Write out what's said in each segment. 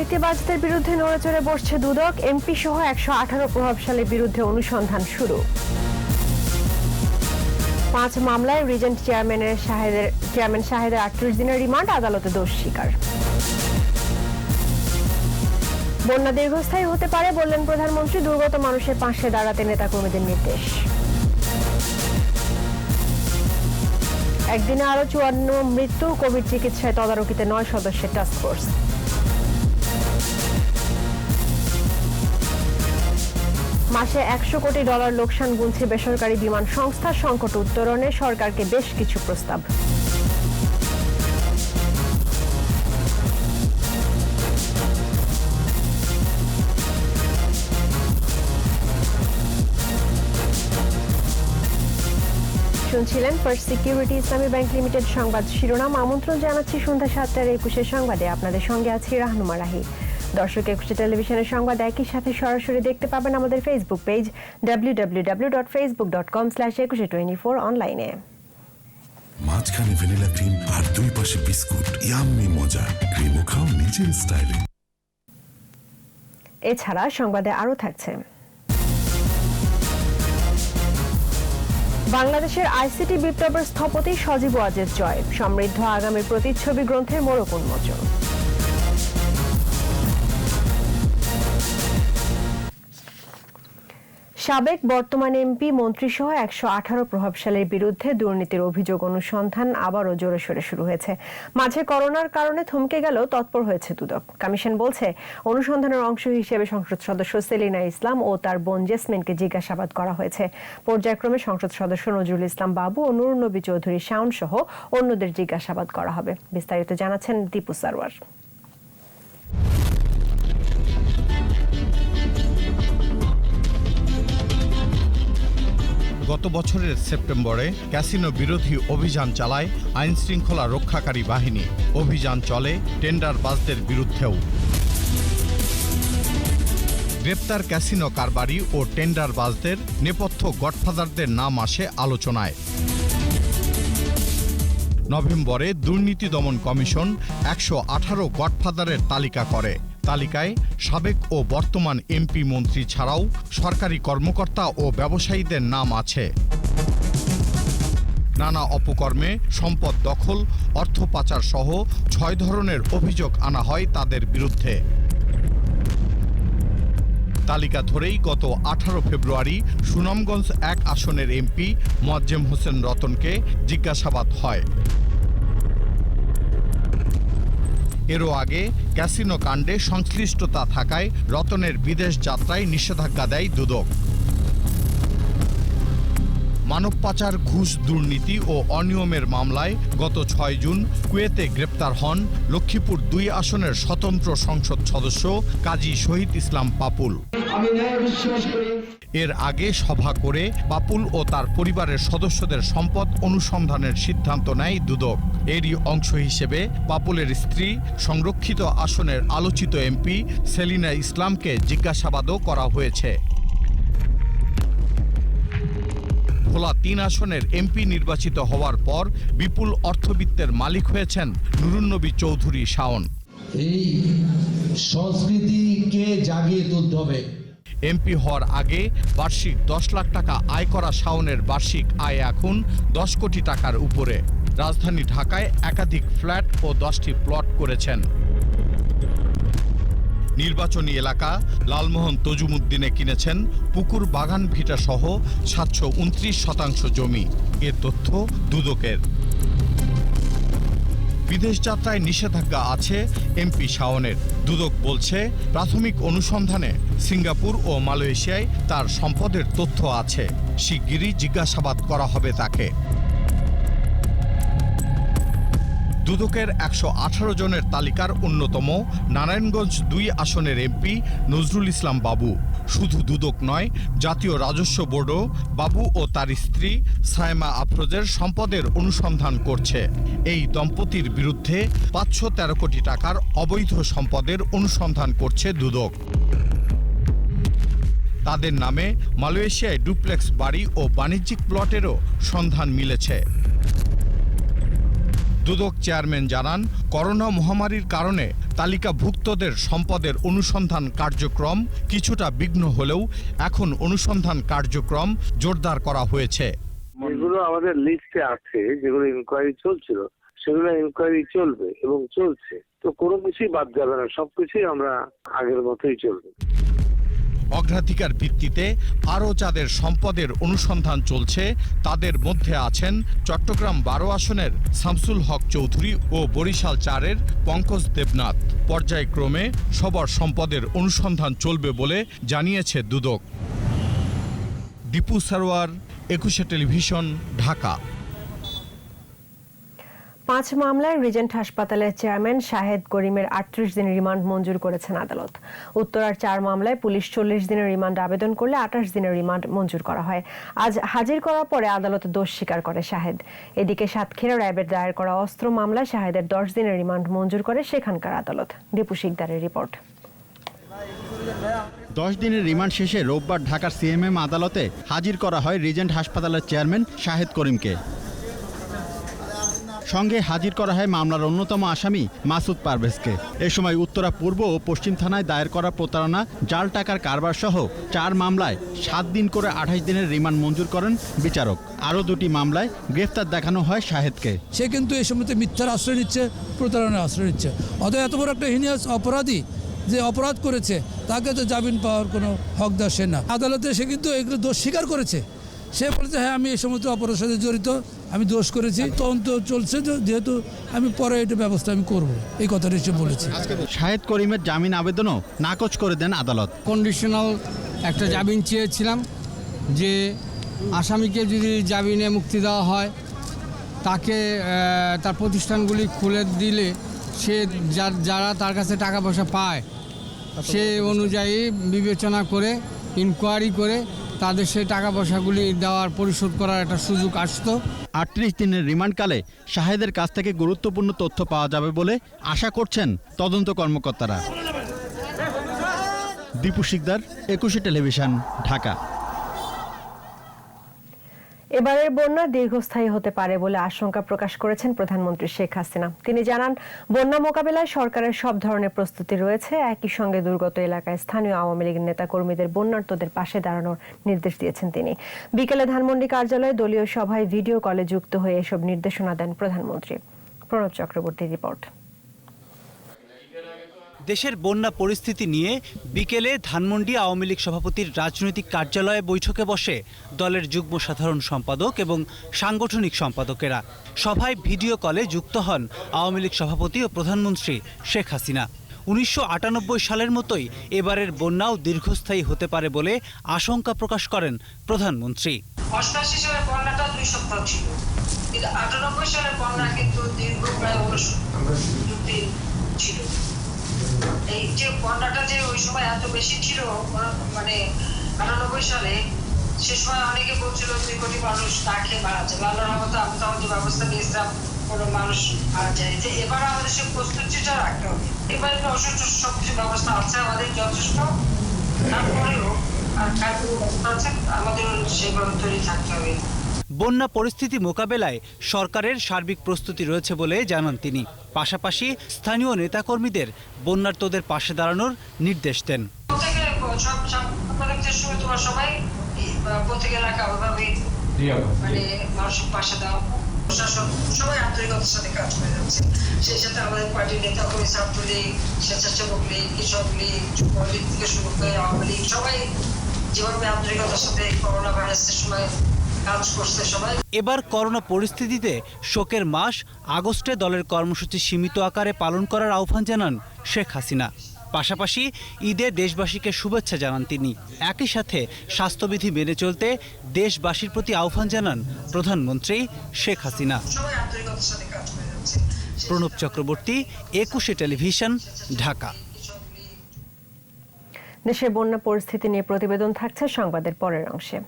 দুর্নীতিবাজদের বিরুদ্ধে নড়েচড়ে বসছে দুদক। এমপি সহ 118 প্রভাবশালীর বিরুদ্ধে অনুসন্ধান শুরু। 5 মামলায় রিজেন্ট চেয়ারম্যান শাহেদের 38 দিনের রিমান্ড, আদালতে দোষ স্বীকার। বন্যা দীর্ঘস্থায়ী হতে পারে বললেন প্রধানমন্ত্রী, দুর্গত মানুষের পাশে দাঁড়াতে নেতাকর্মীদের নির্দেশ। একদিনে আরো 54 মৃত্যু, কোভিড চিকিৎসায় তদারকিতে 9 সদস্যের টাস্কফোর্স। মাসে $100 কোটি লোকসান গুনছে বেসরকারি বিমান সংস্থা, সংকট উত্তরণে সরকারকে বেশ কিছু প্রস্তাব। শুনছিলেন ফার্স্ট সিকিউরিটি ইসলামী ব্যাংক লিমিটেড সংবাদ শিরোনাম। আমন্ত্রণ জানাচ্ছি সন্ধ্যা 7টার 21 সংবাদে। আপনাদের সঙ্গে আছি রাহনুমা রাহি। দর্শক, 21 টেলিভিশনের সংবাদ একই সাথে সরাসরি দেখতে পাবেন আমাদের ফেসবুক পেজ www.facebook.com/2124 অনলাইনে। মাঝখানে ভ্যানিলা ক্রিম আর দুই পাশে বিস্কুট, ইয়াম্মি মজা। ক্রিমও খাও নিজের স্টাইলে। এছাড়া সংবাদে আরো থাকছে, বাংলাদেশের আইসিটি বিপ্লবের স্থপতি সজীব ওয়াজেদ জয়, সমৃদ্ধ আগামীর প্রতিচ্ছবি গ্রন্থের মোড়ক উন্মোচন। সাবেক বর্তমান এমপি মন্ত্রী সহ 118 প্রভাবশালীর বিরুদ্ধে দুর্নীতির অভিযোগ অনুসন্ধান আবারও জোরে সোরে শুরু হয়েছে। মাঝে করোনার কারণে থমকে গেল তৎপর হয়েছে দুদক। কমিশন বলছে, অনুসন্ধানের অংশ হিসেবে সংসদ সদস্য সেলিনা ইসলাম ও তার বোন জেসমিনকে জিজ্ঞাসাবাদ করা হয়েছে। পর্যায়ক্রমে সংসদ সদস্য নজরুল ইসলাম বাবু ও নুর নবী চৌধুরী শাওন সহ অন্যদের জিজ্ঞাসাবাদ করা হবে। বিস্তারিত জানাচ্ছেন দীপু সারওয়ার। গত বছরের সেপ্টেম্বরে ক্যাসিনো বিরোধী অভিযান চালায় আইন শৃঙ্খলা রক্ষাকারী বাহিনী। অভিযান চলে টেন্ডারবাজদের বিরুদ্ধেও। গ্রেপ্তার ক্যাসিনো কারবারি ও টেন্ডারবাজদের নেপথ্য গডফাদারদের নাম আসে আলোচনায়। নভেম্বরে দুর্নীতি দমন কমিশন 118 গডফাদারের তালিকা করে। তালিকায় সাবেক ও বর্তমান এমপি মন্ত্রী ছাড়াও সরকারি কর্মকর্তা ও ব্যবসায়ীদের নাম আছে। নানা অপকর্মে, সম্পদ দখল, অর্থ পাচার সহ 6 ধরনের অভিযোগ আনা হয় তাদের বিরুদ্ধে। তালিকা ধরেই গত 18 ফেব্রুয়ারি সুনামগঞ্জ 1 আসনের এমপি মোয়াজ্জেম হোসেন রতনকে জিজ্ঞাসাবাদ হয়। এরও আগে ক্যাসিনো কাণ্ডে সংশ্লিষ্টতা থাকায় রতনের বিদেশ যাত্রায় নিষেধাজ্ঞা দেয় দুদক। মানব পাচার, ঘুষ, দুর্নীতি ও অনিয়মের মামলায় গত 6 জুন কুয়েতে গ্রেপ্তার হন লক্ষ্মীপুর 2 আসনের স্বতন্ত্র সংসদ সদস্য কাজী শহীদ ইসলাম পাপুল। এর আগে সভা করে পাপুল ও তার পরিবারের সদস্যদের সম্পদ অনুসন্ধানের সিদ্ধান্ত নেয় দুদক। এরই অংশ হিসেবে পাপুলের স্ত্রী সংরক্ষিত আসনের আলোচিত এমপি সেলিনা ইসলামকে জিজ্ঞাসাবাদও করা হয়েছে। ভোলা 3 আসনের এমপি নির্বাচিত হওয়ার পর বিপুল অর্থবিত্তের মালিক হয়েছেন নুরুন্নবী চৌধুরী শাওন। এই সংস্কৃতিকে জাগিয়ে তুলতে হবে। এমপি হওয়ার আগে বার্ষিক 10 লাখ টাকা আয় করা শাওনের বার্ষিক আয় এখন 10 কোটি টাকার উপরে। রাজধানী ঢাকায় একাধিক ফ্ল্যাট ও 10টি প্লট করেছেন। নির্বাচনী এলাকা লালমোহন তজুমুদ্দিনে কিনেছেন পুকুর, বাগান ভিটা সহ 729% জমি। এর তথ্য দুদকের। বিদেশ যাত্রায় নিষেধাজ্ঞা আছে এমপি শাওনের। দুদক বলছে, প্রাথমিক অনুসন্ধানে সিঙ্গাপুর ও মালয়েশিয়ায় তার সম্পদের তথ্য আছে। শিগগিরই জিজ্ঞাসাবাদ করা হবে তাকে। দুদকের 118 জনের তালিকার অন্যতম নারায়ণগঞ্জ 2 আসনের এমপি নজরুল ইসলাম বাবু। শুধু দুদক নয়, জাতীয় রাজস্ব বোর্ডও বাবু ও তার স্ত্রী সায়মা আফরোজের সম্পদের অনুসন্ধান করছে। এই দম্পতির বিরুদ্ধে 513 কোটি টাকার অবৈধ সম্পদের অনুসন্ধান করছে দুদক। তাদের নামে মালয়েশিয়ায় ডুপ্লেক্স বাড়ি ও বাণিজ্যিক প্লটেরও সন্ধান মিলেছে। দুদক চেয়ারম্যান জানান, করোনা মহামারীর কারণে তালিকাভুক্তদের সম্পদের অনুসন্ধান কার্যক্রম কিছুটা বিঘ্ন হলেও এখন অনুসন্ধান কার্যক্রম জোরদার করা হয়েছে। যেগুলো আমাদের লিস্টে আছে, যেগুলো ইনকোয়ারি চলছিল, সেগুলো ইনকোয়ারি চলবে এবং চলছে। তো কোনো কিছুই বাদ যাবে না, সবকিছুই আমরা আগের মতোই চলবে। অগ্রাধিকার ভিত্তিতে আরও যাদের সম্পদের অনুসন্ধান চলছে তাদের মধ্যে আছেন চট্টগ্রাম 12 আসনের শামসুল হক চৌধুরী ও বরিশাল 4-এর পঙ্কজ দেবনাথ। পর্যায়ক্রমে সবার সম্পদের অনুসন্ধান চলবে বলে জানিয়েছে দুদক। দীপু সারোয়ার, 21 টেলিভিশন, ঢাকা। 5 মামলায় রিজেন্ট হাসপাতালের চেয়ারম্যান শাহেদ করিমের 38 দিনের রিমান্ড মঞ্জুর করেছেন আদালত। উত্তরার 4 মামলায় পুলিশ 40 দিনের রিমান্ড আবেদন করলে 28 দিনের রিমান্ড মঞ্জুর করা হয়। আজ হাজির করার পরে আদালতে দোষ স্বীকার করে শাহেদ। এদিকে সাতক্ষীরা র্যাবের দায়ের করা অস্ত্র মামলায় শাহেদের 10 দিনের রিমান্ড মঞ্জুর করে সেখানকার আদালত। দীপু শিকদারের রিপোর্ট। 10 দিনের রিমান্ড শেষে রোববার ঢাকার সিএমএম আদালতে হাজির করা হয় রিজেন্ট হাসপাতালের চেয়ারম্যান শাহেদ করিমকে। সঙ্গে হাজির করা হয় মামলার অন্যতম আসামি মাসুদ পারভেজকে। এ সময় উত্তরা পূর্ব ও পশ্চিম থানায় দায়ের করা প্রতারণা, জাল টাকার কারবার সহ 4 মামলায় 7 দিন করে 28 দিনের রিমান্ড মঞ্জুর করেন বিচারক। আরও 2টি মামলায় গ্রেফতার দেখানো হয় শাহেদকে। সে কিন্তু এই সময়তে মিথ্যার আশ্রয় নিচ্ছে, প্রতারণার আশ্রয় নিচ্ছে। অতএব এত বড় একটা হিনিয়াস অপরাধী যে অপরাধ করেছে তাকে তো জামিন পাওয়ার কোনো হকদার সে না। আদালতে সে কিন্তু এগুলো দোষ স্বীকার করেছে। সে বলেছে হ্যাঁ আমি এই সমস্ত অপরাধের সাথে জড়িত, আমি দোষ করেছি, তদন্ত চলছে, যেহেতু আমি পরে এটা ব্যবস্থা আমি করব, এই কথাটা সে বলেছে। শাহেদ করিমের জামিন আবেদনও নাকচ করে দেন আদালত। কন্ডিশনাল একটা জামিন চেয়েছিলাম যে আসামিকে যদি জামিনে মুক্তি দেওয়া হয় তাকে তার প্রতিষ্ঠানগুলি খুলে দিলে সে যারা তার কাছে টাকা পয়সা পায় সে অনুযায়ী বিবেচনা করে ইনকোয়ারি করে তাদের সেই টাকা পয়সাগুলি দেওয়ার পরিশোধ করার একটা সুযোগ আসতো। 38 দিনের রিমান্ডকালে শাহেদের কাছ থেকে গুরুত্বপূর্ণ তথ্য পাওয়া যাবে বলে আশা করছেন তদন্ত কর্মকর্তারা। দীপু শিকদার, 21 টেলিভিশন, ঢাকা। এবারের বন্যা দীর্ঘস্থায়ী হতে পারে বলে আশঙ্কা প্রকাশ করেছেন প্রধানমন্ত্রী শেখ হাসিনা। তিনি জানান, বন্যা মোকাবিলায় সরকারের সব ধরনের প্রস্তুতি রয়েছে। একই সঙ্গে দুর্গত এলাকায় স্থানীয় আওয়ামী লীগের নেতাকর্মীদের বন্যার্তদের পাশে দাঁড়ানোর নির্দেশ দিয়েছেন তিনি। বিকেলে ধানমন্ডি কার্যালয়ে দলীয় সভায় ভিডিও কলে যুক্ত হয়ে এসব নির্দেশনা দেন প্রধানমন্ত্রী। প্রণব চক্রবর্তীর রিপোর্ট। দেশের বন্যা পরিস্থিতি নিয়ে বিকেলে ধানমন্ডি আওয়ামী লীগ সভাপতির রাজনৈতিক কার্যালয়ে বৈঠকে বসে দলের যুগ্ম সাধারণ সম্পাদক এবং সাংগঠনিক সম্পাদকেরা। সভায় ভিডিও কলে যুক্ত হন আওয়ামী লীগ সভাপতি ও প্রধানমন্ত্রী শেখ হাসিনা। 1998 সালের মতোই এবারের বন্যাও দীর্ঘস্থায়ী হতে পারে বলে আশঙ্কা প্রকাশ করেন প্রধানমন্ত্রী। 88 সালের বন্যাটা 2 সপ্তাহ ছিল, কিন্তু 98 সালের বন্যা কিন্তু দীর্ঘ প্রায় 2 দিন ছিল। এই যে বন্যাটা যে ওই সময় এত বেশি ছিল, মানে 98 সালে, সে সময় অনেকে বলছিল 2 কোটি মানুষ না খেয়ে মারা যাবে। আল্লাহর রহমতে আমরা আমাদের ব্যবস্থা নিয়েছিলাম, কোনো মানুষ মারা যায়। যে এবার আমাদের সে প্রস্তুতিটা রাখতে হবে। এবারে তো অসুস্থ সবকিছু ব্যবস্থা আছে আমাদের যথেষ্ট, তারপরেও আর কাজগুলো আছে আমাদের সেভাবে তৈরি থাকতে হবে। বন্যা পরিস্থিতি মোকাবেলায় সরকারের সার্বিক প্রস্তুতি রয়েছে বলে জানান তিনি। পাশাপাশি স্থানীয় নেতাকর্মীদের বন্যার্তদের পাশে দাঁড়ানোর নির্দেশ দেন। সবাই প্রত্যেক এলাকা ওইভাবে মানে মানুষের পাশে দাও, প্রশাসন সবাই আন্তরিকতার সাথে কাজ করে যাচ্ছে। সেই সাথে আমাদের পার্টির নেতা কর্মী, ছাত্রলীগ, স্বেচ্ছাসেবক লীগ, কৃষক লীগ, যুবলীগ থেকে শুরু করে আওয়ামী লীগ, সবাই যেভাবে আন্তরিকতার সাথে করোনা ভাইরাসের সময় কাজ করছে। সবাই এবার করোনা পরিস্থিতিতে শোকের মাস আগস্টে দলের কর্মসূচি সীমিত আকারে পালন করার আহ্বান জানান শেখ হাসিনা। পাশাপাশি ঈদে দেশবাসীকে শুভেচ্ছা জানান তিনি। একই সাথে স্বাস্থ্যবিধি মেনে চলতে দেশবাসীর প্রতি আহ্বান জানান প্রধানমন্ত্রী শেখ হাসিনা। প্রণব চক্রবর্তী, 21 টেলিভিশন, ঢাকা। দেশের বন্যা পরিস্থিতি নিয়ে প্রতিবেদন থাকছে সংবাদের পরের অংশে।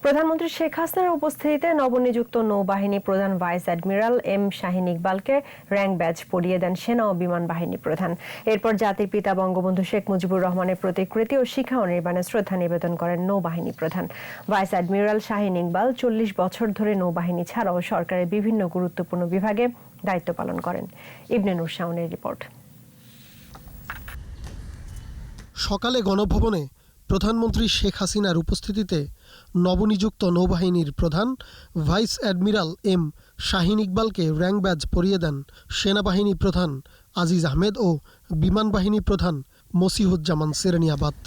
প্রধানমন্ত্রী শেখ হাসিনার উপস্থিতিতে নবনিযুক্ত নৌবাহিনী প্রধান ভাইস অ্যাডমিরাল এম শাহীন ইকবালকে র্যাঙ্ক ব্যাজ পরিয়ে দেন সেনা ও বিমান বাহিনী প্রধান। এরপর জাতির পিতা বঙ্গবন্ধু শেখ মুজিবুর রহমানের প্রতিকৃতি ও শিখা ও নির্মাণে শ্রদ্ধা নিবেদন করেন নৌবাহিনী প্রধান। ভাইস অ্যাডমিরাল শাহীন ইকবাল 40 বছর ধরে নৌবাহিনী ছাড়াও সরকারের বিভিন্ন গুরুত্বপূর্ণ বিভাগে দায়িত্ব পালন করেন। ইবনে নূর শাওনের রিপোর্ট। সকালে গণভবনে প্রধানমন্ত্রী শেখ হাসিনার উপস্থিতিতে নবনিযুক্ত নৌবাহিনীর প্রধান ভাইস অ্যাডমিরাল এম শাহিন ইকবালকে র্যাঙ্ক ব্যাজ পরিয়ে দেন সেনাবাহিনী প্রধান আজিজ আহমেদ ও বিমান বাহিনী প্রধান মসিহুজ্জামান সেরেনিয়াবাত।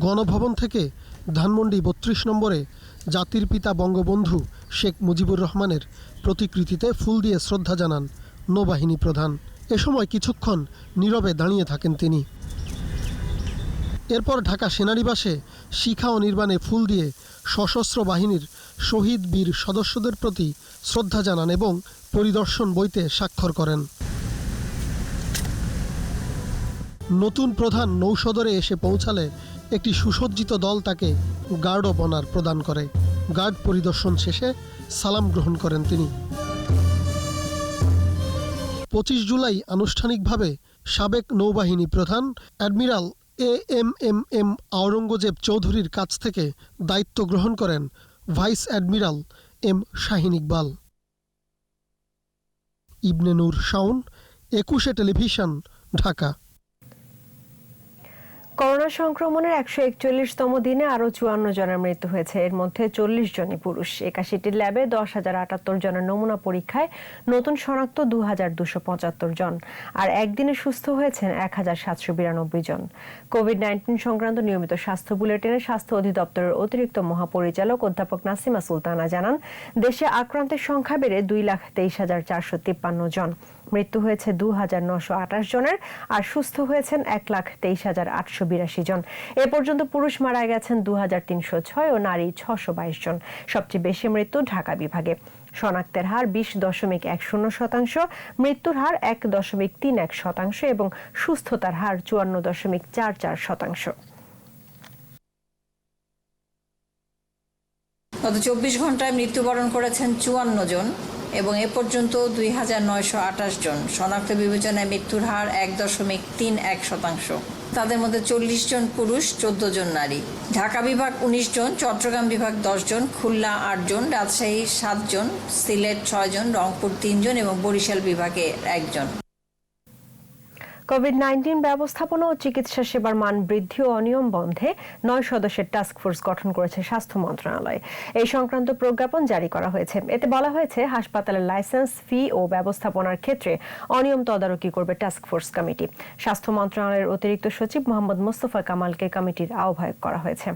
গণভবন থেকে ধানমন্ডি ৩২ নম্বরে জাতির পিতা বঙ্গবন্ধু শেখ মুজিবুর রহমানের প্রতিকৃতিতে ফুল দিয়ে শ্রদ্ধা জানান নৌবাহিনী প্রধান। এ সময় কিছুক্ষণ নীরবে দাঁড়িয়ে থাকেন তিনি। এরপর ঢাকা সেনানিবাসে শিখা ও নির্বাণে ফুল দিয়ে সশস্ত্র বাহিনীর শহীদ বীর সদস্যদের প্রতি শ্রদ্ধা জানান এবং পরিদর্শন বইতে স্বাক্ষর করেন। নতুন প্রধান নৌসদরে এসে পৌঁছালে একটি সুসজ্জিত দল তাকে গার্ড অব অনার প্রদান করে। গার্ড পরিদর্শন শেষে সালাম গ্রহণ করেন তিনি। ২৫ জুলাই আনুষ্ঠানিকভাবে সাবেক নৌবাহিনী প্রধান অ্যাডমিরাল এএমএমএম আওরঙ্গজেব চৌধুরীর কাছ থেকে দায়িত্ব গ্রহণ করেন vice admiral M Shahin Iqbal. Ibne Nur Shaon, ২১ television, Dhaka. Corona সংক্রমণের ১৪১তম দিনে আরও ৫৪ জনের মৃত্যু হয়েছে। এর মধ্যে ৪০ জনই পুরুষ। ৮১টি ল্যাবে ১০,০৭৮ জনের নমুনা পরীক্ষায় নতুন শনাক্ত ২,২৭৫ জন। আর একদিনে সুস্থ হয়েছেন ১,৭৯২ জন। কোভিড-১৯ সংক্রান্ত নিয়মিত স্বাস্থ্য বুলেটিনে স্বাস্থ্য অধিদপ্তরের অতিরিক্ত মহাপরিচালক অধ্যাপক নাসিমা সুলতানা জানান, দেশে আক্রান্তের সংখ্যা বেড়ে ২,২৩,৪৫৩ জন। মৃত্যু হয়েছে ২,৯২৮ জনের আর সুস্থ হয়েছেন ১,২৩,৮৮২ জন। এ পর্যন্ত পুরুষ মারা গেছেন ২,৩০৬ ও নারী ৬২২ জন। সবচেয়ে বেশি মৃত্যু ঢাকা বিভাগে। শনাক্তের হার ২০.১০%, মৃত্যুর হার ১.৩১% এবং সুস্থতার হার ৫৪.৪৪%। গত ২৪ ঘন্টায় মৃত্যুবরণ করেছেন ৫৪ জন এবং এ পর্যন্ত ২,৯২৮ জন। শনাক্ত বিবেচনায় মৃত্যুর হার ১.৩১%। তাদের মধ্যে ৪০ জন পুরুষ, ১৪ জন নারী। ঢাকা বিভাগ ১৯ জন, চট্টগ্রাম বিভাগ ১০ জন, খুলনা ৮ জন, রাজশাহী ৭ জন, সিলেট ৬ জন, রংপুর ৩ জন এবং বরিশাল বিভাগে ১ জন। কোভিড-১৯ ব্যবস্থাপনা ও চিকিৎসা সেবার মান বৃদ্ধি ও অনিয়ম বন্ধে ৯ সদস্যের টাস্কফোর্স গঠন করেছে স্বাস্থ্য মন্ত্রণালয়। এই সংক্রান্ত প্রজ্ঞাপন জারি করা হয়েছে। এতে বলা হয়েছে, হাসপাতালের লাইসেন্স, ফি ও ব্যবস্থাপনার ক্ষেত্রে অনিয়ম তদারকি করবে টাস্কফোর্স কমিটি। স্বাস্থ্য মন্ত্রণালয়ের অতিরিক্ত সচিব মোহাম্মদ মোস্তফা কামালকে কমিটির আহ্বায়ক করা হয়েছে।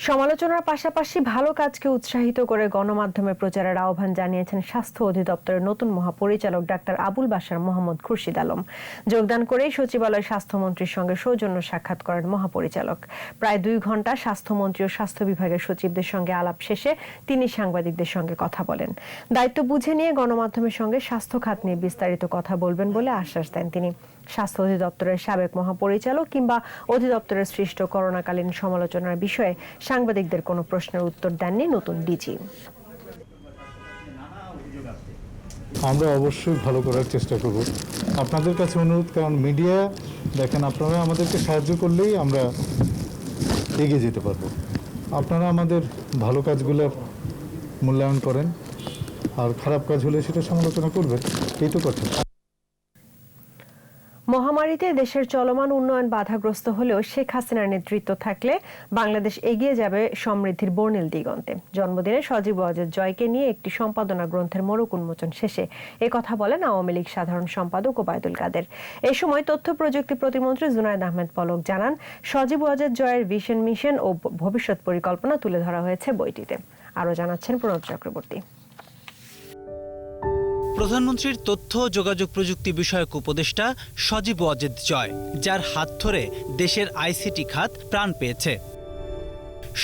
সমালোচনার পাশাপাশি ভালো কাজকে উৎসাহিত করে গণমাধ্যমে প্রচারের আহ্বান জানিয়েছেন স্বাস্থ্য অধিদপ্তরের নতুন মহাপরিচালক ডাক্তার আবুল বাশার মোহাম্মদ খুরশিদ আলম। যোগদান করেই সচিবালয়ে স্বাস্থ্যমন্ত্রীর সঙ্গে সৌজন্য সাক্ষাৎ করেন মহাপরিচালক। প্রায় ২ ঘন্টা স্বাস্থ্যমন্ত্রী ও স্বাস্থ্য বিভাগের সচিবদের সঙ্গে আলাপ শেষে তিনি সাংবাদিকদের সঙ্গে কথা বলেন। দায়িত্ব বুঝে নিয়ে গণমাধ্যমের সঙ্গে স্বাস্থ্য খাত নিয়ে বিস্তারিত কথা বলবেন বলে আশ্বাস দেন তিনি। স্বাস্থ্য অধিদপ্তরের সাবেক মহাপরিচালক কিংবা অধিদপ্তরের সৃষ্ট করোনাকালীন সমালোচনার বিষয়ে সাংবাদিকদের কোনো প্রশ্নের উত্তর দেননি নতুন ডিজি। আমরা অবশ্যই ভালো করার চেষ্টা করব। আপনাদের কাছে অনুরোধ, কারণ মিডিয়া দেখেন, আপনারা আমাদেরকে সাহায্য করলেই আমরা এগিয়ে যেতে পারবো। আপনারা আমাদের ভালো কাজগুলো মূল্যায়ন করেন, আর খারাপ কাজ হলে সেটা সমালোচনা করবেন, এই তো কথা। মহামারীতে দেশের চলমান উন্নয়ন বাধাগ্রস্ত হলেও শেখ হাসিনার নেতৃত্ব থাকলে বাংলাদেশ এগিয়ে যাবে সমৃদ্ধির বর্ণিল দিগন্তে। জন্মদিনে সজীব ওয়াজেদ জয়কে নিয়ে একটি সম্পাদনা গ্রন্থের মোড়ক উন্মোচন শেষে একথা বলেন আওয়ামী লীগ সাধারণ সম্পাদক ওবায়দুল কাদের। এ সময় তথ্য প্রযুক্তি প্রতিমন্ত্রী জুনায়েদ আহমেদ পলক জানান, সজীব ওয়াজেদ জয়ের ভিশন, মিশন ও ভবিষ্যৎ পরিকল্পনা তুলে ধরা হয়েছে বইটিতে। আরও জানাচ্ছেন প্রণব চক্রবর্তী। প্রধানমন্ত্রীর তথ্য ও যোগাযোগ প্রযুক্তি বিষয়ক উপদেষ্টা সজীব ওয়াজেদ জয়, যার হাত ধরে দেশের আইসিটি খাত প্রাণ পেয়েছে।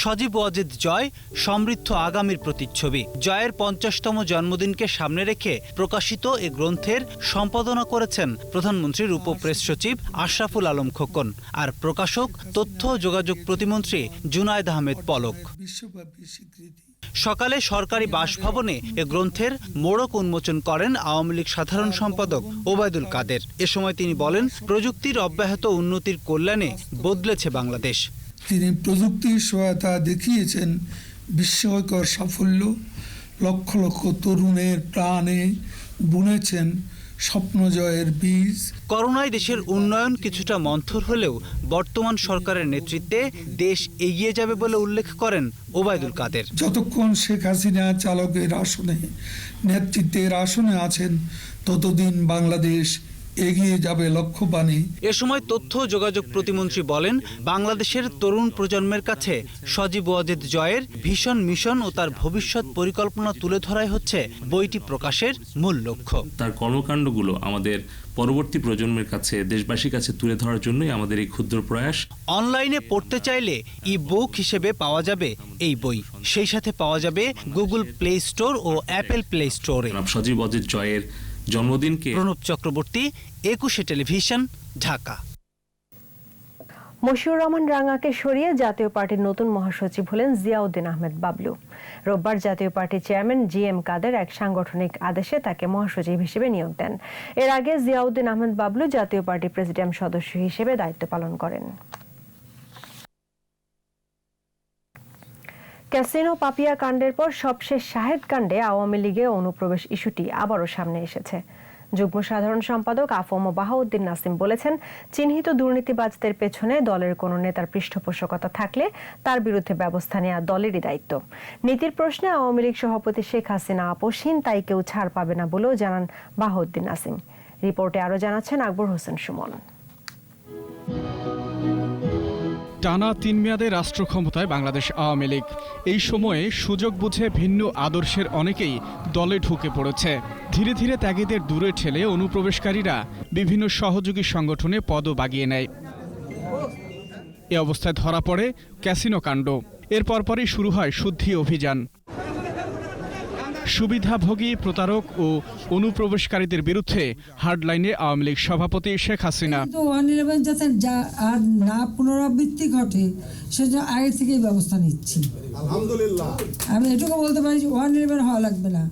সজীব ওয়াজেদ জয় সমৃদ্ধ আগামীর প্রতিচ্ছবি। জয়ের ৫০তম জন্মদিনকে সামনে রেখে প্রকাশিত এ গ্রন্থের সম্পাদনা করেছেন প্রধানমন্ত্রীর উপপ্রেস সচিব আশরাফুল আলম খোকন আর প্রকাশক তথ্য ও যোগাযোগ প্রতিমন্ত্রী জুনায়েদ আহমেদ পলক। সকালে সরকারি বাসভবনে এ গ্রন্থের মোড়ক উন্মোচন করেন আওয়ামী লীগ সাধারণ সম্পাদক ওবায়দুল কাদের। এ সময় তিনি বলেন, প্রযুক্তির অব্যাহত উন্নতির কল্যাণে বদলেছে বাংলাদেশ। তিনি প্রযুক্তির সহায়তা দেখিয়েছেন বিস্ময়কর সাফল্য। লক্ষ লক্ষ তরুণের প্রাণে বুনেছেন স্বপ্ন জয়ের বীজ। করোনায় দেশের উন্নয়ন কিছুটা মন্থর হলেও বর্তমান সরকারের নেতৃত্বে দেশ এগিয়ে যাবে বলে উল্লেখ করেন ওবায়দুল কাদের। যতক্ষণ শেখ হাসিনা চালকের আসনে, নেতৃত্বের আসনে আছেন, ততদিন বাংলাদেশ এগিয়ে যাবে লক্ষ্যবাণী। এ সময় তথ্য ও যোগাযোগ প্রতিমন্ত্রী বলেন, বাংলাদেশের তরুণ প্রজন্মের কাছে সজীব ওয়াজেদ জয়ের ভীষণ মিশন ও তার ভবিষ্যৎ পরিকল্পনা তুলে ধরাই হচ্ছে বইটি প্রকাশের মূল লক্ষ্য। তার কর্মকাণ্ডগুলো আমাদের পরবর্তী প্রজন্মের কাছে, দেশবাসীর কাছে তুলে ধরার জন্যই আমাদের এই ক্ষুদ্র প্রয়াস। অনলাইনে পড়তে চাইলে ই বুক হিসেবে পাওয়া যাবে এই বই, সেই সাথে পাওয়া যাবে গুগল প্লে স্টোর ও অ্যাপেল প্লে স্টোরে। সজীব ওয়াজেদ জয়ের জন্মদিনকে। প্রণব চক্রবর্তী, 21 টেলিভিশন, ঢাকা। মশিউর রহমান রাঙাকে সরিয়ে জাতীয় পার্টির নতুন মহাসচিব হলেন জিয়াউদ্দিন আহমেদ বাবলু। রোববার জাতীয় পার্টির চেয়ারম্যান GM কাদের এক সাংগঠনিক আদেশে তাকে মহাসচিব হিসেবে নিয়োগ দেন। এর আগে জিয়াউদ্দিন আহমেদ বাবলু জাতীয় পার্টির প্রেসিডিয়াম সদস্য হিসেবে দায়িত্ব পালন করেন। ক্যাসিনো পাপিয়া কাণ্ডের পর সবশেষ শাহেদ কাণ্ডে আওয়ামী লীগে অনুপ্রবেশ ইস্যুটি আবারও সামনে এসেছে। যুগ্ম সাধারণ সম্পাদক আফম বাহাউদ্দিন নাসিম বলেছেন, চিহ্নিত দুর্নীতিবাজদের পেছনে দলের কোনো নেতার পৃষ্ঠপোষকতা থাকলে তার বিরুদ্ধে ব্যবস্থা নেওয়া দলেরই দায়িত্ব। নীতির প্রশ্নে আওয়ামী লীগ সভাপতি শেখ হাসিনা আপোষহীন, তাই কেউ ছাড় পাবে না বলেও জানান বাহাউদ্দিন নাসিম। রিপোর্টে আরও জানাচ্ছেন আকবর হোসেন সুমন। টানা 3 মেয়াদে রাষ্ট্র ক্ষমতায় বাংলাদেশ আওয়ামী লীগ। এই সময়ে সুযোগ বুঝে ভিন্ন আদর্শের অনেকেই দলে ঢুকে পড়েছে। ধীরে ধীরে ত্যাগীদের দূরে ঠেলে অনুপ্রবেশকারীরা বিভিন্ন সহযোগী সংগঠনে পদও বাগিয়ে নেয়। এ অবস্থায় ধরা পড়ে ক্যাসিনো কাণ্ড। এর পরপরই শুরু হয় শুদ্ধি অভিযান। সুবিধাভোগী, প্রতারক ও অনুপ্রবেশকারীদের বিরুদ্ধে হার্ডলাইনে আওয়ামী লীগ সভাপতি শেখ হাসিনা। 111 যাতে আর না পুনরাবৃত্তি ঘটে সেজন্য আগে থেকেই ব্যবস্থা নিচ্ছি। আলহামদুলিল্লাহ, আমি এটুকু বলতে পারি 111 হওয়া লাগবে না।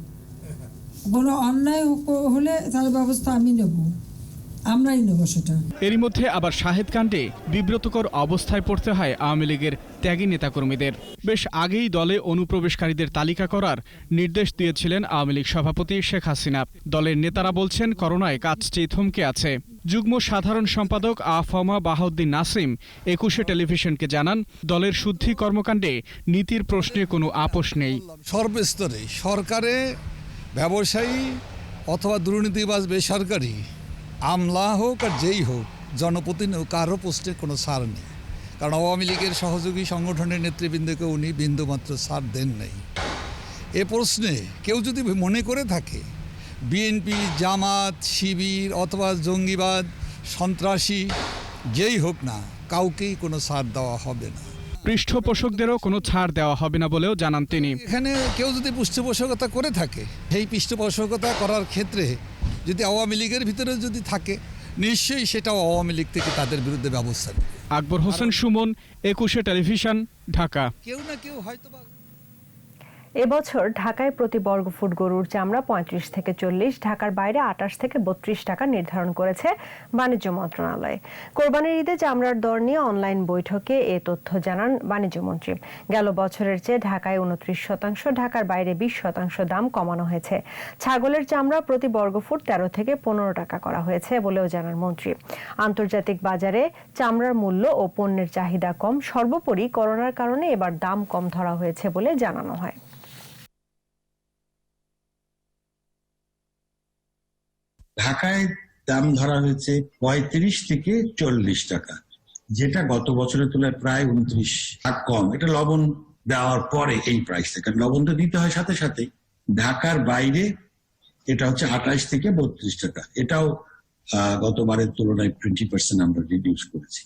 কোনো অন্যায় হলে তার ব্যবস্থা আমি নেব, আমরাই নেব সেটা। এরই মধ্যে আবার শাহেদ কাণ্ডে বিব্রতকর অবস্থায় পড়তে হয় আওয়ামী লীগের ত্যাগী নেতাকর্মীদের। বেশ আগেই দলে অনুপ্রবেশকারীদের তালিকা করার নির্দেশ দিয়েছিলেন আওয়ামী লীগ সভাপতি শেখ হাসিনা। দলের নেতারা বলছেন, করোনায় কাজটি থমকে আছে। যুগ্ম সাধারণ সম্পাদক আফম বাহাউদ্দিন নাসিম 21 টেলিভিশনকে জানান, দলের শুদ্ধি কর্মকাণ্ডে নীতির প্রশ্নে কোনো আপোষ নেই। সর্বস্তরে সরকারে, ব্যবসায়ী অথবা দুর্নীতিবাজ বেসরকারি, আমলা হোক আর যেই হোক, জনপ্রতিনিধি হোক, কারো পোস্টে কোনো ছাড় নেই। কারণ আওয়ামী লীগের সহযোগী সংগঠনের নেতৃবৃন্দকে উনি বিন্দুমাত্র ছাড় দেন নাই। এ প্রশ্নে কেউ যদি মনে করে থাকে বিএনপি, জামাত, শিবির অথবা জঙ্গিবাদ, সন্ত্রাসী যেই হোক না, কাউকেই কোনো ছাড় দেওয়া হবে না। পৃষ্ঠপোষকদেরও কোনো ছাড় দেওয়া হবে না বলেও জানান তিনি। এখানে কেউ যদি পৃষ্ঠপোষকতা করে থাকে, সেই পৃষ্ঠপোষকতা করার ক্ষেত্রে যদি আওয়ামী লীগের ভিতরে যদি থাকে, নিশ্চয়ই সেটাও আওয়ামী লীগ থেকে তাদের বিরুদ্ধে ব্যবস্থা নেবে। আকবর হোসেন সুমন, 21 টেলিভিশন, ঢাকা। কেউ না কেউ হয়তো এবছর ঢাকায় প্রতি বর্গফুট গরুর চামড়া 35 থেকে 40, ঢাকার বাইরে 28 থেকে 32 টাকা নির্ধারণ করেছে বাণিজ্য মন্ত্রণালয়। কোরবানির ঈদে চামড়ার দর নিয়ে অনলাইন বৈঠকে এ তথ্য জানান বাণিজ্য মন্ত্রী। গেল বছরের চেয়ে ঢাকায় 29%, ঢাকার বাইরে 20% দাম কমানো হয়েছে। ছাগলের চামড়া প্রতি বর্গফুট 13 থেকে 15 টাকা করা হয়েছে বলেও জানান মন্ত্রী। আন্তর্জাতিক বাজারে চামড়ার মূল্য ও পণ্যের চাহিদা কম, সর্বোপরি করোনার কারণে এবার দাম কম ধরা হয়েছে বলে জানানো হয়। ঢাকায় দাম ধরা হয়েছে 35 থেকে 40 টাকা, যেটা গত বছরের তুলনায় প্রায় 29 টাকা কম। এটা লবণ দেওয়ার পরে এই প্রাইস, কারণ লবণ তো দিতে হয় সাথে সাথে। ঢাকার বাইরে এটা হচ্ছে 28 থেকে 32 টাকা। এটাও গতবারের তুলনায় 20% আমরা রিডিউস করেছি।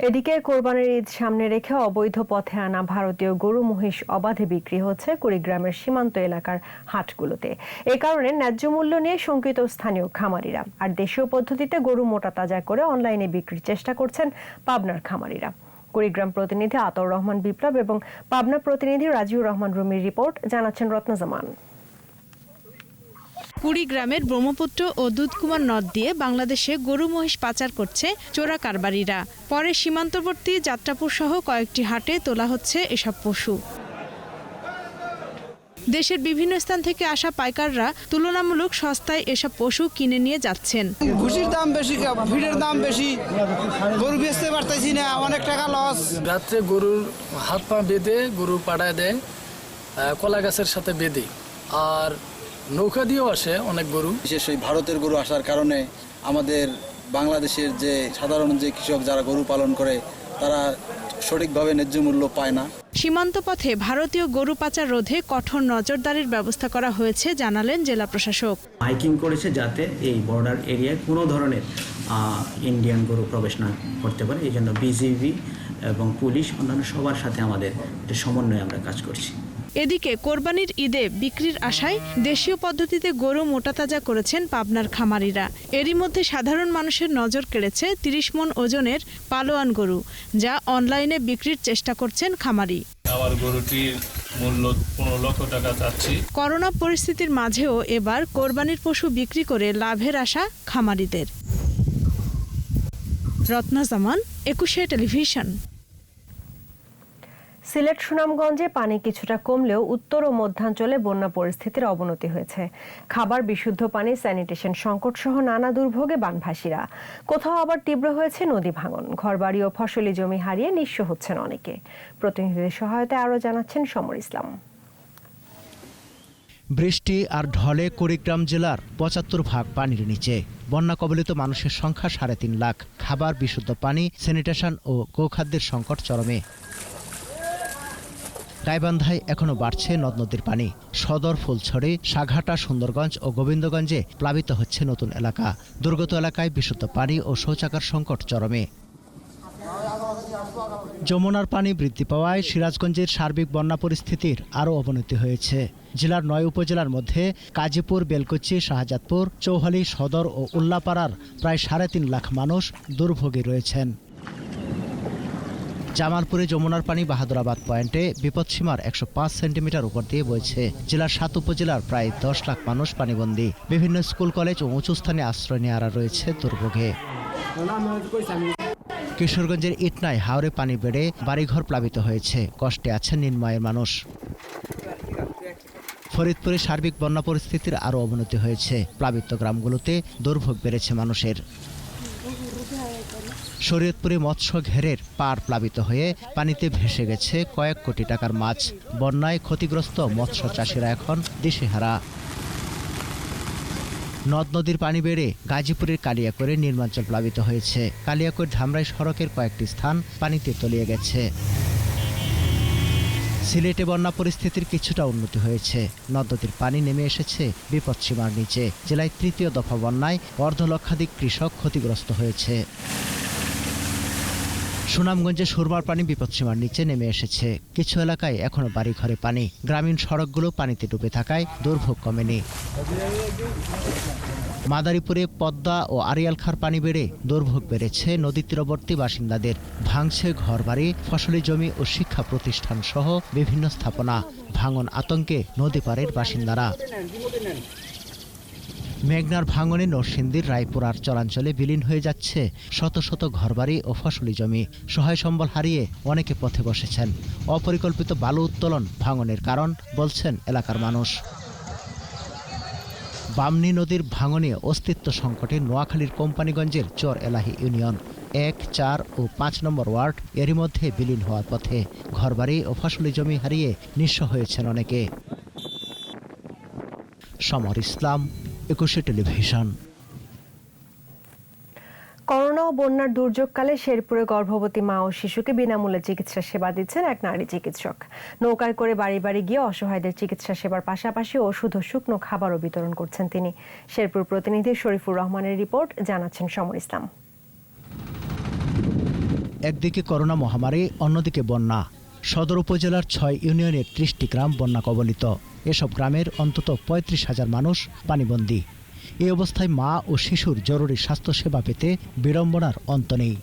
এদিকে কোরবানির ঈদ সামনে রেখে অবৈধ পথে আনা ভারতীয় গরু মহিষ অবাধে বিক্রি হচ্ছে কুড়িগ্রামের সীমান্ত এলাকার হাটগুলোতে। এ কারণে ন্যায্য মূল্য নিয়ে শঙ্কিত স্থানীয় খামারিরা। আর দেশীয় পদ্ধতিতে গরু মোটা তাজা করে অনলাইনে বিক্রির চেষ্টা করছেন পাবনার খামারিরা। কুড়িগ্রাম প্রতিনিধি আতর রহমান বিপ্লব এবং পাবনা প্রতিনিধি রাজিউর রহমান রুমির রিপোর্ট, জানাচ্ছেন রত্নজামান। কুড়িগ্রামের ব্রহ্মপুত্র ও দুধকুমার নদ দিয়ে বাংলাদেশে গরু মহিষ পাচার করছে চোরা কারবারিরা। পরে সীমান্তবর্তী যাত্রাপুর সহ কয়েকটি হাটে তোলা হচ্ছে এসব পশু। দেশের বিভিন্ন স্থান থেকে আসা পাইকাররা তুলনামূলক সস্তায় এসব পশু কিনে নিয়ে যাচ্ছেন। ঘুষির দাম বেশি, ফিডের দাম বেশি, গরু বেচতে পারতেছি না, অনেক টাকা লস। রাত্রে গরুর হাত পা বেঁধে গরু পাড়ায় দেয় কলা গাছের সাথে বেঁধে, আর নৌকা দিয়েও আসে অনেক গরু। বিশেষ এই ভারতের গরু আসার কারণে আমাদের বাংলাদেশের যে সাধারণ যে কৃষক যারা গরু পালন করে তারা সঠিকভাবে ন্যায্য মূল্য পায় না। সীমান্ত পথে ভারতীয় গরু পাচার রোধে কঠোর নজরদারির ব্যবস্থা করা হয়েছে জানালেন জেলা প্রশাসক। মাইকিং করেছে যাতে এই বর্ডার এরিয়ায় কোনো ধরনের ইন্ডিয়ান গরু প্রবেশ না করতে পারে, এই জন্য বিজিবি এবং পুলিশ অন্যান্য সবার সাথে আমাদের একটা সমন্বয়ে আমরা কাজ করছি। এদিকে কোরবানির ঈদে বিক্রির আশায় দেশীয় পদ্ধতিতে গরু মোটাতাজা করেছেন পাবনার খামারিরা। এরই মধ্যে সাধারণ মানুষের নজর কেড়েছে 30 মণ ওজনের পালোয়ান গরু, যা অনলাইনে বিক্রির চেষ্টা করছেন খামারি। আমার গরুটির মূল্য 15 লক্ষ টাকা চাচ্ছি। করোনা পরিস্থিতির মাঝেও এবার কোরবানির পশু বিক্রি করে লাভের আশা খামারিদের। রত্না জামান, 21 টেলিভিশন। সিলেট সুনামগঞ্জে পানি কিছুটা কমলেও উত্তর ও মধ্যাঞ্চলে বন্যা পরিস্থিতির অবনতি হয়েছে। খাবার, বিশুদ্ধ পানি, স্যানিটেশন সংকট সহ নানা দুর্ভোগে বানভাসীরা। কোথাও আবার তীব্র হয়েছে নদী ভাঙন, ঘরবাড়ি ও ফসলি জমি হারিয়ে নিঃস্ব হচ্ছেন অনেকে। প্রতিনিধিদের সহায়তায় আরও জানাচ্ছেন সমর ইসলাম। বৃষ্টি আর ঢলে কুড়িগ্রাম জেলার ৭৫ ভাগ পানির নিচে। বন্যা কবলিত মানুষের সংখ্যা ৩.৫ লাখ। খাবার, বিশুদ্ধ পানি, স্যানিটেশন ও গোখাদ্যের সংকট চরমে। গাইবান্ধায় এখনও বাড়ছে নদ নদীর পানি। সদর, ফুলছড়ি, সাঘাটা, সুন্দরগঞ্জ ও গোবিন্দগঞ্জে প্লাবিত হচ্ছে নতুন এলাকা। দুর্গত এলাকায় বিশুদ্ধ পানি ও শৌচাগার সংকট চরমে। যমুনার পানি বৃদ্ধি পাওয়ায় সিরাজগঞ্জের সার্বিক বন্যা পরিস্থিতির আরও অবনতি হয়েছে। জেলার 9 উপজেলার মধ্যে কাজীপুর, বেলকুচি, শাহজাদপুর, চৌহালি, সদর ও উল্লাপাড়ার প্রায় 3.5 লাখ মানুষ দুর্ভোগে রয়েছেন। জামালপুরে যমুনার পানি বাহাদুরাবাদ পয়েন্টে বিপদসীমার 105 সেন্টিমিটার উপর দিয়ে বইছে। জেলার 7 উপজেলার প্রায় 10 লাখ মানুষ পানিবন্দী। বিভিন্ন স্কুল, কলেজ ও উঁচু স্থানে আশ্রয় নেওয়ারা রয়েছে দুর্ভোগে। কিশোরগঞ্জের ইটনায় হাওরে পানি বেড়ে বাড়িঘর প্লাবিত হয়েছে। কষ্টে আছেন নিম্নআয়ের মানুষ। ফরিদপুরে সার্বিক বন্যা পরিস্থিতির আরও অবনতি হয়েছে। প্লাবিত গ্রামগুলোতে দুর্ভোগ বেড়েছে মানুষের। শরীয়তপুরে মৎস্য ঘেরের পাড় প্লাবিত হয়ে পানিতে ভেসে গেছে কয়েক কোটি টাকার মাছ। বন্যায় ক্ষতিগ্রস্ত মৎস্য চাষিরা এখন দিশেহারা। নদ নদীর পানি বেড়ে গাজীপুরের কালিয়াকৈরে নির্মাঞ্চল প্লাবিত হয়েছে। কালিয়াকৈর ধামরাই সড়কের কয়েকটি স্থান পানিতে তলিয়ে গেছে। সিলেটে বন্যা পরিস্থিতির কিছুটা উন্নতি হয়েছে। নদ নদীর পানি নেমে এসেছে বিপদসীমার নিচে। জেলায় ৩য় দফা বন্যায় অর্ধলক্ষাধিক কৃষক ক্ষতিগ্রস্ত হয়েছে। সুনামগঞ্জে সুরমার পানি বিপদসীমার নিচে নেমে এসেছে। কিছু এলাকায় এখনো বাড়িঘরে পানি। গ্রামীণ সড়কগুলো পানিতে ডুবে থাকায় দুর্ভোগ কমেনি। মাদারীপুরে পদ্মা ও আড়িয়ালখার পানি বেড়ে দুর্ভোগ বেড়েছে নদী তীরবর্তী বাসিন্দাদের। ভাঙছে ঘরবাড়ি, ফসলি জমি ও শিক্ষা প্রতিষ্ঠান সহ বিভিন্ন স্থাপনা। ভাঙন আতঙ্কে নদী পাড়ের বাসিন্দারা। মেঘনার ভাঙনে নরসিংদীর রায়পুরার চরাঞ্চলে বিলীন হয়ে যাচ্ছে শত শত ঘরবাড়ি ও ফসলি জমি। সহায় সম্বল হারিয়ে অনেকে পথে বসেছেন। অপরিকল্পিত বালু উত্তোলন ভাঙনের কারণ বলছেন এলাকার মানুষ। বামনী নদীর ভাঙনে অস্তিত্ব সংকটে নোয়াখালীর কোম্পানিগঞ্জের চর এলাহি ইউনিয়ন 1, 4 ও 5 নম্বর ওয়ার্ড এরই মধ্যে বিলীন হওয়ার পথে। ঘরবাড়ি ও ফসলি জমি হারিয়ে নিঃস্ব হয়েছেন অনেকে। সমর ইসলাম, 21 টেলিভিশন। করোনা ও বন্যার দুর্যোগকালে শেরপুরে গর্ভবতী মা ও শিশুকে বিনামূল্যে চিকিৎসা সেবা দিচ্ছেন এক নারী চিকিৎসক। নৌকায় করে বাড়ি বাড়ি গিয়ে অসহায়দের চিকিৎসা সেবার পাশাপাশি ওষুধ ও শুকনো খাবারও বিতরণ করছেন তিনি। শেরপুর প্রতিনিধি শরীফুর রহমানের রিপোর্ট, জানাচ্ছেন সমর ইসলাম। একদিকে করোনা মহামারী, অন্যদিকে বন্যা। সদর উপজেলার 6 ইউনিয়নের 30টি গ্রাম বন্যা কবলিত। এসব গ্রামের অন্তত 35,000 মানুষ পানিবন্দী। এই অবস্থায় মা ও শিশুর জরুরি স্বাস্থ্যসেবা পেতে বিড়ম্বনার অন্ত নেই।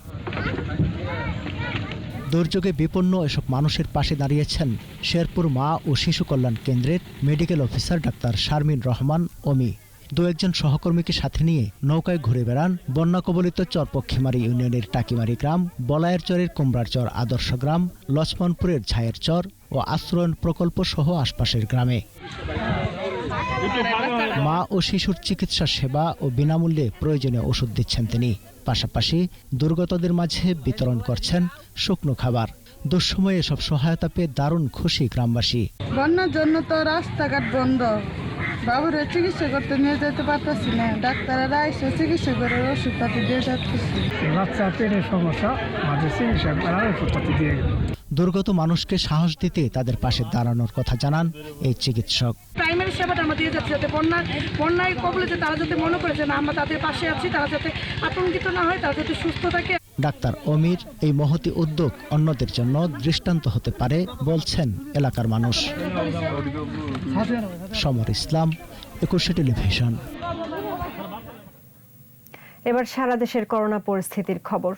দুর্যোগে বিপন্ন এসব মানুষের পাশে দাঁড়িয়েছেন শেরপুর মা ও শিশু কল্যাণ কেন্দ্রের medical officer doctor Sharmin Rahman Omi. 2-1 সহকর্মীকে সাথে নিয়ে নৌকায় ঘুরে বেড়ান বন্যা কবলিত চরপক্ষিমারি ইউনিয়নের টাকিমারি গ্রাম, বলায়ের চরের কুমড়ার চর আদর্শ গ্রাম, লক্ষ্মণপুরের ঝায়ের চর ও আশ্রয়ণ প্রকল্প সহ আশপাশের গ্রামে। মা ও শিশুর চিকিৎসা সেবা ও বিনামূল্যে প্রয়োজনীয় ওষুধ দিচ্ছেন তিনি। পাশাপাশি দুর্গতদের মাঝে বিতরণ করছেন শুকনো খাবার। দুঃসময়ে এসব সহায়তা পেয়ে দারুণ খুশি গ্রামবাসী। বন্যার জন্য তো রাস্তাঘাট বন্ধ, বাবুরে চিকিৎসা করতে নিয়ে যেতে পারতেছি না, ডাক্তাররা এসে চিকিৎসা করে ওষুধপাতি দিয়ে যাচ্ছে। বাচ্চা পেটের সমস্যা, মাঝে চিকিৎসা করার ওষুধপাতি দিয়ে গেল। দুর্গত মানুষকে সাহস দিতে তাদের পাশে দাঁড়ানোর কথা জানান এই চিকিৎসক। প্রাইমারি সেবাটা আমরা দিয়ে যাচ্ছি, যাতে বন্যায় কবলেতে তারা যাতে মনে করেছে না আমরা তাদের পাশে আছি, তারা যাতে আতঙ্কিত না হয়, তারা যাতে সুস্থ থাকে। ডাক্তার অমির এই মহতি উদ্যোগ অন্যদের জন্য দৃষ্টান্ত হতে পারে বলছেন এলাকার মানুষ। সমর ইসলাম, 21 টেলিভিশন। এবার সারা দেশের করোনা পরিস্থিতির খবর।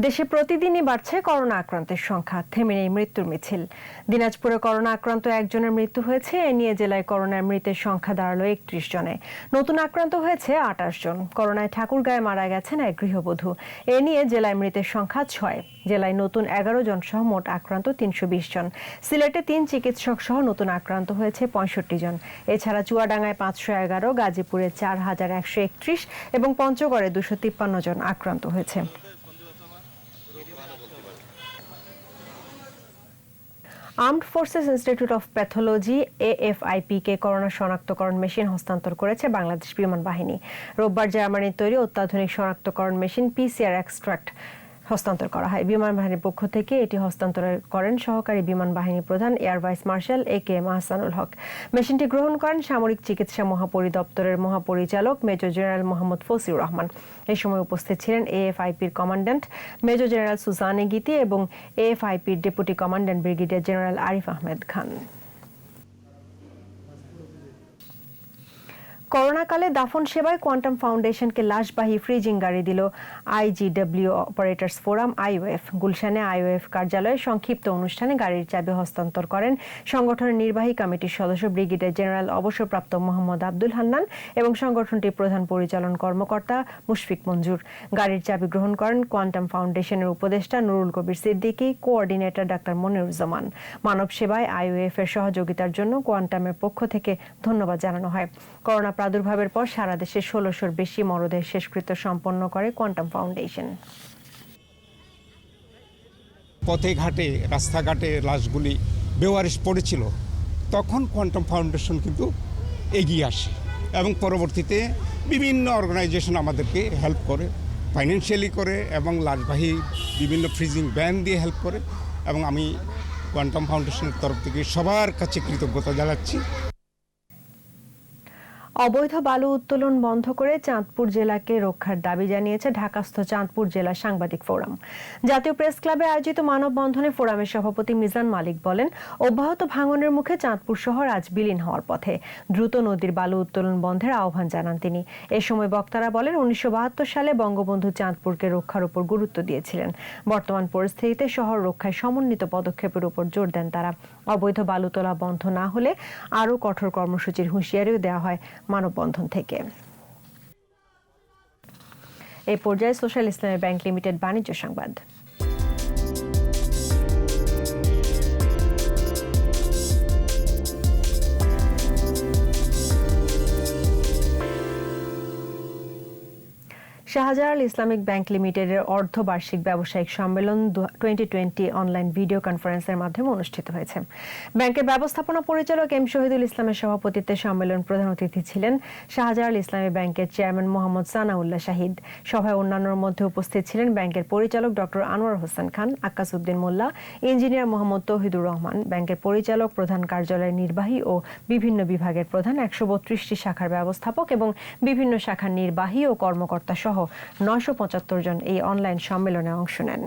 দেশে প্রতিদিনই বাড়ছে করোনা আক্রান্তের সংখ্যা, থেমে নেই মৃত্যুর মিছিল। দিনাজপুরে করোনা আক্রান্ত একজনের মৃত্যু হয়েছে। এ নিয়ে জেলায় করোনার মৃতের সংখ্যা দাঁড়ালো 31 জনে। নতুন আক্রান্ত হয়েছে 28 জন। করোনায় ঠাকুরগাঁয়ে মারা গেছেন এক গৃহবধূ। এ নিয়ে জেলায় মৃতের সংখ্যা 6। জেলায় নতুন 11 জন সহ মোট আক্রান্ত 320 জন। সিলেটে 3 চিকিৎসক সহ নতুন আক্রান্ত হয়েছে 65 জন। এছাড়া চুয়াডাঙ্গায় 511, গাজীপুরে 4131 এবং পঞ্চগড়ে 253 জন আক্রান্ত হয়েছে। Armed forces institute of pathology AFIP K corona শনাক্তকরণ মেশিন হস্তান্তর করেছে বাংলাদেশ বিমান বাহিনী। রোববার জার্মানির তৈরি অত্যাধুনিক শনাক্তকরণ মেশিন PCR এক্সট্রাক্ট হস্তান্তর করা হয়। বিমান বাহিনীর পক্ষ থেকে এটি হস্তান্তর করেন সহকারী বিমান বাহিনী প্রধান air vice marshal AKM Ahsanul Haque. মেশিনটি গ্রহণ করেন সামরিক চিকিৎসা মহাপরিদপ্তরের মহাপরিচালক মেজর জেনারেল মোহাম্মদ ফসিউর রহমান। এই সময় উপস্থিত ছিলেন AFIP-র commandant major general Sujane Giti এবং AFIP-র deputy commandant brigadier general Arif Ahmed Khan. করোনাকালে দাফন সেবায় কোয়ান্টাম ফাউন্ডেশনকে লাশবাহী ফ্রিজিং গাড়ি দিল IGW অপারেটর্স ফোরাম IOF। গুলশানে IOF কার্যালয়ে সংক্ষিপ্ত অনুষ্ঠানে গাড়ির চাবি হস্তান্তর করেন সংগঠনের নির্বাহী কমিটির সদস্য ব্রিগেডিয়ার জেনারেল অবসরপ্রাপ্ত মোহাম্মদ আব্দুল হান্নান এবং সংগঠনটির প্রধান পরিচালন কর্মকর্তা মুশফিক মঞ্জুর। গাড়ির চাবি গ্রহণ করেন কোয়ান্টাম ফাউন্ডেশনের উপদেষ্টা নুরুল কবির সিদ্দিকী, কোঅর্ডিনেটর ডাক্তার মনিরুজ্জামান। মানব সেবায় IOF এর সহযোগিতার জন্য কোয়ান্টামের পক্ষ থেকে ধন্যবাদ জানানো হয়। করোনা প্রাদুর্ভাবের পর সারা দেশে 1600-র বেশি মরদেহ শেষকৃত্য সম্পন্ন করে কোয়ান্টাম ফাউন্ডেশন। পথে ঘাটে রাস্তাঘাটে লাশগুলি বেওয়ারিশ পড়েছিল, তখন কোয়ান্টাম ফাউন্ডেশন কিন্তু এগিয়ে আসে এবং পরবর্তীতে বিভিন্ন অর্গানাইজেশন আমাদেরকে হেল্প করে, ফাইন্যান্সিয়ালি করে এবং লাশবাহী বিভিন্ন ফ্রিজিং ব্যান দিয়ে হেল্প করে এবং আমি কোয়ান্টাম ফাউন্ডেশনের তরফ থেকে সবার কাছে কৃতজ্ঞতা জানাচ্ছি। অবৈধ বালু উত্তোলন বন্ধ করে চাঁদপুর জেলাকে রক্ষার দাবি জানিয়েছে ঢাকাস্থ চাঁদপুর জেলা সাংবাদিক ফোরাম। জাতীয় প্রেস ক্লাবে আয়োজিত মানববন্ধনে ফোরামের সভাপতি মিজান মালিক বলেন, অব্যাহত ভাঙনের মুখে চাঁদপুর শহর আজ বিলীন হওয়ার পথে। দ্রুত নদীর বালু উত্তোলন বন্ধের আহ্বান জানান তিনি। এ সময় বক্তারা বলেন, 1972 সালে বঙ্গবন্ধু চাঁদপুরকে রক্ষার উপর গুরুত্ব দিয়েছিলেন। বর্তমান পরিস্থিতিতে শহর রক্ষায় সমন্বিত পদক্ষেপের উপর জোর দেন তারা। অবৈধ বালু তোলা বন্ধ না হলে আরও কঠোর কর্মসূচির হুঁশিয়ারিও দেওয়া হয় মানববন্ধন থেকে। এই পর্যায়ে সোশ্যাল ইসলামী ব্যাংক লিমিটেড বাণিজ্য সংবাদ। শাহজালাল ইসলামিক ব্যাংক লিমিটেডের অর্ধবার্ষিক ব্যবসায়িক সম্মেলন 2020 অনলাইন ভিডিও কনফারেন্সের মাধ্যমে অনুষ্ঠিত হয়েছে। ব্যাংকের ব্যবস্থাপনা পরিচালক এম শহীদুল ইসলামের সভাপতিত্বে সম্মেলন প্রধান অতিথি ছিলেন শাহজালাল ইসলামী ব্যাংকের চেয়ারম্যান মোহাম্মদ সানাউল্লাহ শাহিদ। সভায় অন্যান্যর মধ্যে উপস্থিত ছিলেন ব্যাংকের পরিচালক ডক্টর আনোয়ার হোসেন খান, আক্কাস উদ্দিন মোল্লা, ইঞ্জিনিয়ার মোহাম্মদ তৌহিদুর রহমান, ব্যাংকের পরিচালক, প্রধান কার্যালয়ের নির্বাহী ও বিভিন্ন বিভাগের প্রধান, 132টি শাখার ব্যবস্থাপক এবং বিভিন্ন শাখার নির্বাহী ও কর্মকর্তা সহ 975 জন এই অনলাইন সম্মেলনে অংশ নেন।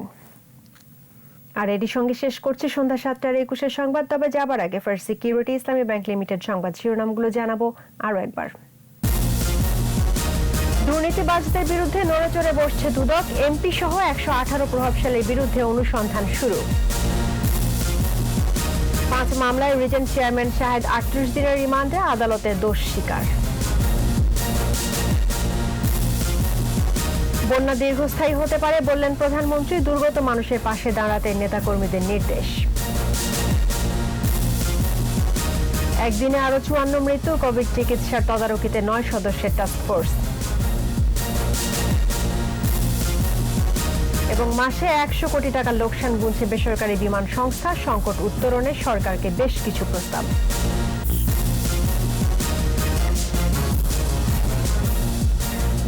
আর এরই সঙ্গে শেষ করছি সন্ধ্যা 7টার 21 সংবাদ। তবে যাবার আগে ফার্স্ট সিকিউরিটি ইসলামী ব্যাংক লিমিটেড সংবাদ শিরোনামগুলো জানাবো আরো একবার। দুর্নীতিবাজদের বিরুদ্ধে নড়েচড়ে বসছে দুদক, এমপি সহ 118 প্রভাবশালীর বিরুদ্ধে অনুসন্ধান শুরু। 5 মামলায় রিজেন্ট চেয়ারম্যান শাহেদ 38 দিনের রিমান্ডে, আদালতের দোষ স্বীকার। বন্যা দীর্ঘস্থায়ী হতে পারে বললেন প্রধানমন্ত্রী, দুর্গত মানুষের পাশে দাঁড়াতে নেতাকর্মীদের নির্দেশ। একদিনে আরো 54 মৃত্যু, কোভিড চিকিৎসার তদারকিতে 9 সদস্যের টাস্ক ফোর্স। এবং মাসে 100 কোটি টাকার লোকসান গুনছে বেসরকারি বিমান সংস্থা, সংকট উত্তরণে সরকারকে বেশ কিছু প্রস্তাব।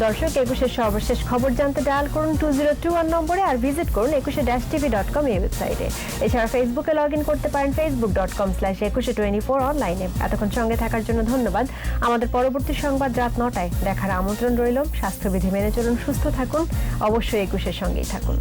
দর্শক, 21-এর সর্বশেষ খবর জানতে ডায়াল করুন 2021 নম্বরে আর ভিজিট করুন 21tv.com এই ওয়েবসাইটে। এছাড়া ফেসবুকে লগ ইন করতে পারেন facebook.com/2124 অনলাইনে। এতক্ষণ সঙ্গে থাকার জন্য ধন্যবাদ। আমাদের পরবর্তী সংবাদ রাত 9টায় দেখার আমন্ত্রণ রইল। স্বাস্থ্যবিধি মেনে চলুন, সুস্থ থাকুন, অবশ্যই 21-এর সঙ্গেই থাকুন।